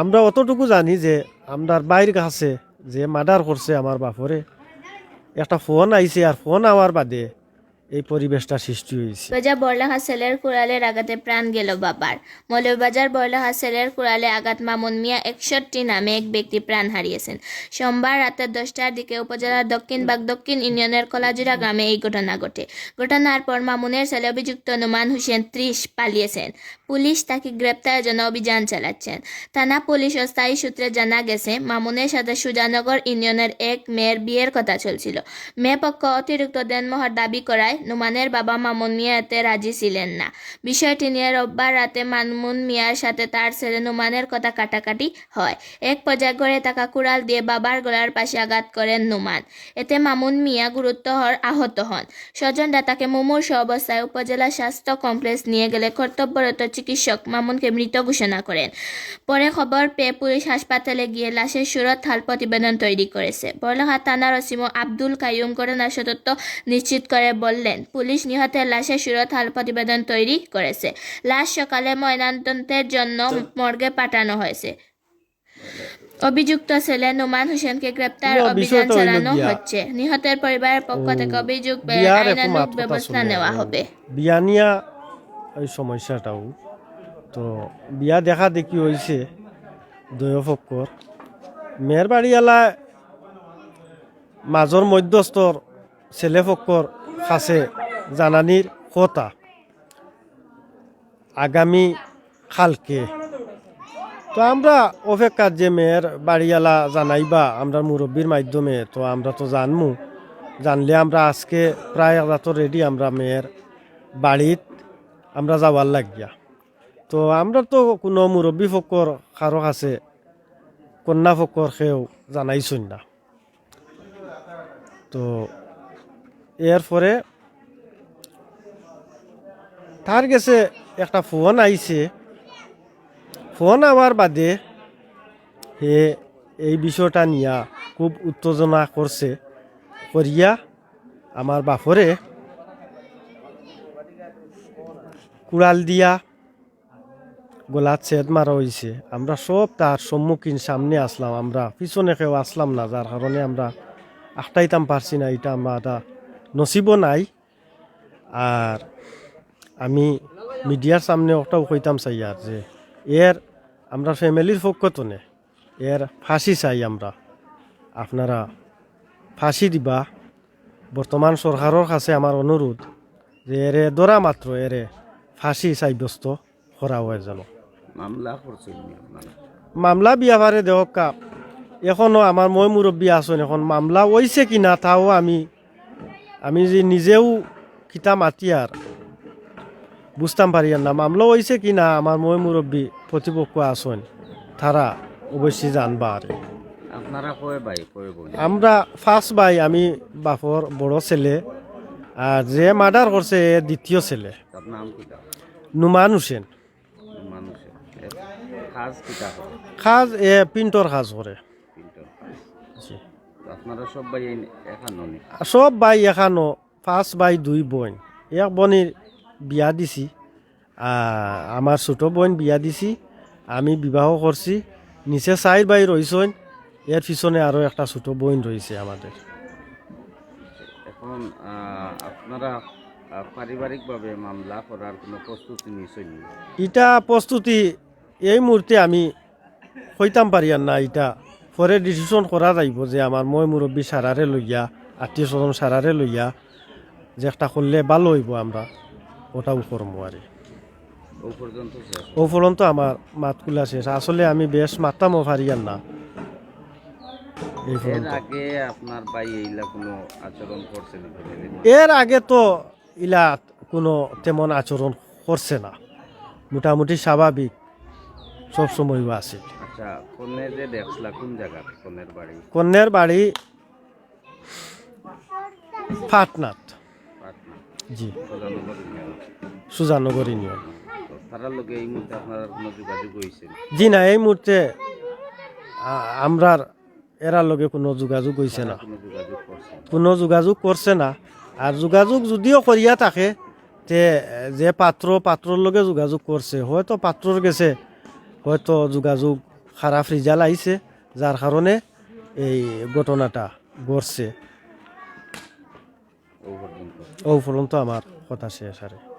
আমরা অতটুকু জানি যে আমরার বাইর কাছে যে মার্ডার করছে আমার বাপরে একটা ফোন আইছে আর ফোন আওয়ার বাদে এই পরিবেশটা সৃষ্টি হয়েছে। বাজার বড়লাহা সেলের কুড়ালের আঘাতে প্রাণ গেল বাবার। মৌলভীবাজার বড়লাহা সেলের কুড়ালে আঘাত মামুন মিয়া 61 নামে এক ব্যক্তি প্রাণ হারিয়েছেন। সোমবার রাতে 10টার দিকে উপজেলার দক্ষিণ ইউনিয়নের কলাজুরা গ্রামে এই ঘটনা ঘটে। ঘটনার পর মামুনের ছেলে অভিযুক্ত নুমান হোসেন 30 পালিয়েছেন। পুলিশ তাকে গ্রেপ্তারের জন্য অভিযান চালাচ্ছেন। থানা পুলিশ ও স্থায়ী সূত্রে জানা গেছে, মামুনের সাথে সুজানগর ইউনিয়নের এক মেয়ের বিয়ের কথা চলছিল। মেয়ে পক্ষ অতিরিক্ত দেনমোহর দাবি করায় নুমানের বাবা মামুন মিয়া এতে রাজি ছিলেন না। বিষয়টি নিয়ে রোববার রাতে মামুন মিয়ার সাথে তার ছেলে নুমানের কথা কাটাকাটি হয়। এক পর্যায়ে ঘরে থাকা কুড়াল দিয়ে বাবার গলার পাশে আঘাত করেন নুমান। এতে মামুন মিয়া গুরুতর আহত হন। স্বজনরা তাকে মুমূর্ষু অবস্থায় উপজেলা স্বাস্থ্য কমপ্লেক্স নিয়ে গেলে কর্তব্যরত চিকিৎসক মামুনকে মৃত ঘোষণা করেন। পরে খবর পেয়ে পুলিশ হাসপাতালে গিয়ে লাশের সুরত হাল প্রতিবেদন তৈরি করেছে। বড়লাহা থানার ওসি আব্দুল কাইয়ুম ঘটনার সত্যতা নিশ্চিত করে বললেন, পুলিশ নিহতের লাশের সুরত হাল প্রতিবেদন তৈরি করেছে। লাশ সকালে ময়নাতদন্তের জন্য মর্গে পাঠানো হয়েছে। অভিযুক্ত ছেলে নুমান হোসেনকে গ্রেপ্তার অভিযান চালানো হচ্ছে। নিহতের পরিবারের পক্ষ থেকে অভিযোগ পেয়ে আইনানুগ ব্যবস্থা নেওয়া হবে। বিয়ানিয়া এই সমস্যাটাও তো বিয়া দেখা দেখি হয়েছে দয়ফক্কর মেয়ের বাড়িওয়ালা মাজর মধ্যস্থর ছেলে ফক্কর কাছে জানানির কথা আগামী কালকে। তো আমরা অপেক্ষার যে মেয়ের বাড়িওয়ালা জানাইবা আমরা মুরব্বীর মাধ্যমে, তো আমরা তো জানমু, জানলে আমরা আজকে প্রায় আমরা তো রেডি, আমরা মেয়ের বাড়িত আমরা যাওয়ার লাগিয়া। তো আমরা তো কোনো মুরব্বী ফক্কর কারো কাছে কন্যা ফক্কর সেও জানাইছই না। তো এরপরে তার কাছে একটা ফোন আইছে। ফোন আওয়ার বাদে হে এই বিষয়টা নিয়া খুব উত্তেজনা করছে, করিয়া আমার বাপরে কুড়াল দিয়া গোলাত ছেদ মারা হয়েছে। আমরা সব তার সম্মুখীন সামনে আসলাম, আমরা পিছনে কেউ আসলাম না, যার কারণে আমরা আখটাইতাম পারছি না। এটা আমরা নসিবও নাই। আর আমি মিডিয়ার সামনে ওটাও কইতাম চাই আর যে এর আমরা ফ্যামিলির পক্ষ নে এর ফাঁসি চাই। আমরা আপনারা ফাঁসি দিবা। বর্তমান সরকারের কাছে আমার অনুরোধ যে এরে ধরা মাত্র এরে ফাঁসি সাব্যস্ত করা হয় যেন। মামলা বিয়াবারে দেহকা এখনো আমার মই মুরব্বী আছেন, এখন মামলা হয়েছে কিনা তাও আমি যে নিজেও কিতা মাতিয়ার বুঝতাম পারি না। মামলা হয়েছে কিনা আমার মই মুরব্বী প্রতিপক্ষ আছেন, তারা অবশ্যই জানবা। আর আপনারা কয় ভাই কয় বোন? আমরা ফার্স্ট ভাই, আমি বাপর বড় ছেলে, আর যে মার্ডার করছে দ্বিতীয় ছেলে তার নাম কিটা? নুমান হোসেন। মানুষের কাজ কিটা করে? কাজ পিন্টর কাজ করে। তিনটার কাজ। তো আপনারা সব ভাই এখানো নি? সব ভাই এখানো, 5 ভাই 2 বোন। এক বোনের বিয়া দিছি, আমার ছোট বোন বিয়া দিছি, আমি বিবাহ করছি। নিচে 4 ভাই রয়েছেন, এর পিছনে আরো একটা ছোট বোন রয়েছে আমাদের। এখন আপনারা পারিবারিকভাবে মামলা করার কোনো প্রস্তুতি নিছেন? এটা প্রস্তুতি এই মুহূর্তে আমি হইতাম পারি আর না। এটা পরে ডিসিশন করা যাইব যে আমার মই মুরব্বী সারারে লইয়া, আত্মীয় স্বজন সারারে লইয়া যে একটা করলে ভালো হইব, আমরা ওটাও করবো। আর ও পর্যন্ত শেষ? ও পর্যন্ত আমার মাতকুলা শেষ। আসলে আমি বেশ মাতামও পারি আর না। এই এর পর্যন্ত আগে আপনার ভাই এইলা কোনো আচরণ করছেন? এর আগে তো ইলা কোনো তেমন আচরণ করছে না, মোটামুটি স্বাভাবিক সবসময় আছে। আচ্ছা, কন্যা যে দেখলা কোন জায়গা? কন্যার বাড়ি? কন্যার বাড়ি ফাটনাথ। পাটনা। জি, প্রধানগর ইউনিয়ন। সুজানগর ইউনিয়ন। তো তারার লোকে এই মুহূর্তে আপনার কোনো যোগাযোগ হয়েছে? জি না, এই মুহূর্তে আমরার এরার লগে কোনো যোগাযোগ হয়েছে না, কোনো যোগাযোগ করছে? কোনো যোগাযোগ করছে না। আর যোগাযোগ যদিও করিয়া থাকে তে যে পাত্রর লগে যোগাযোগ করছে, হয়তো পাত্রর গেছে, হয়তো যোগাযোগ খারাপ রেজাল্ট আইছে, যার কারণে এই ঘটনাটা ঘটছে। ও পর্যন্ত ও পর্যন্ত আমার কথা শেষ আরে।